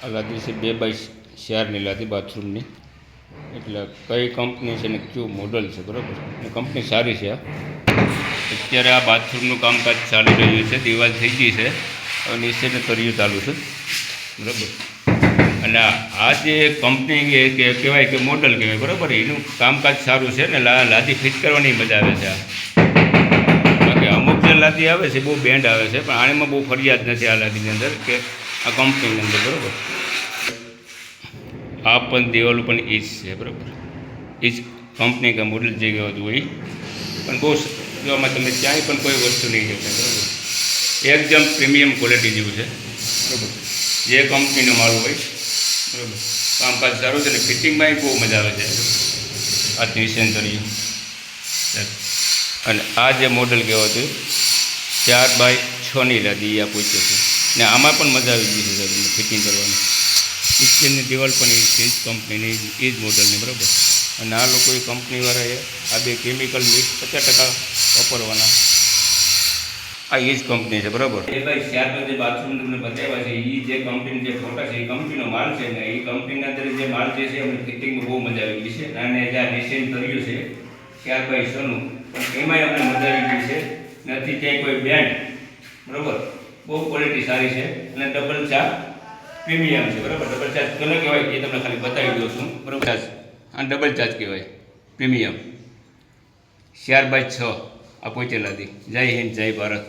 આ લાદી છે 2x4ની લાદી બાથરૂમની. એટલે કઈ કંપની છે ને કયું મોડલ છે, બરાબર. અને કંપની સારી છે. અત્યારે આ બાથરૂમનું કામકાજ ચાલી રહ્યું છે. દિવાલ થઈ ગઈ છે, હવે નીચેને તળિયું ચાલુ છે, બરાબર. અને આ જે કંપની કે કહેવાય કે મોડલ કહેવાય, બરાબર, એનું કામકાજ સારું છે ને લાદી ફિટ કરવાની મજા આવે છે. બાકી અમુક જે લાદી આવે છે બહુ બેન્ડ આવે છે, પણ આણીમાં બહુ ફરિયાદ નથી આ લાદીની અંદર કે આ કંપનીની અંદર, બરાબર. આ પણ દિવાલ પણ એ જ છે, બરાબર. એ જ કંપની કે મોડલ જે કહેવાતું હોય, પણ બહુ જોવામાં તમે ક્યાંય પણ કોઈ વસ્તુ નહીં જશે, બરાબર. એકદમ પ્રીમિયમ ક્વોલિટી જેવું છે, બરાબર. જે કંપનીનો માલ હોય, બરાબર. કામકાજ સારું છે ને ફિટિંગમાં બહુ મજા આવે છે. આ નિશાન તળિયું. અને આ જે મોડલ કહેવાતું 4x6ની લાદી આ પૂછે છે ને આમાં પણ મજા આવી ગઈ છે તમને ફિટિંગ કરવાની. કિચનની દિવાલ પણ એ છે જ કંપનીની, એ જ મોડલની, બરાબર. અને આ લોકોએ કંપનીવાળાએ આ બે કેમિકલ મિક્સ 50% વાપરવાના. આ એ જ કંપની છે, બરાબર. એ ભાઈ 4 જે બાથરૂમ તમને બતાવ્યા છે એ જે કંપની જે ફોટા છે એ કંપનીનો માલ છે ને એ કંપનીના અંદર જે માલ જે છે અમને ફિટિંગમાં બહુ મજા આવી ગઈ છે. અને જે આ ડિઝાઇન કર્યું છે 4x6નું, પણ એમાંય અમને મજા આવી ગઈ છે. નથી ક્યાંય કોઈ બેન્ડ, બરાબર. બહુ ક્વોલિટી સારી છે અને ડબલ ચાર્જ પ્રીમિયમ છે, બરાબર. ડબલ ચાર્જ કોને કહેવાય એ તમને ખાલી બતાવી દઉં છું, બરાબર. આ ડબલ ચાર્જ કહેવાય, પ્રીમિયમ 4x6 આ પોતે લાદી. જય હિન્દ, જય ભારત.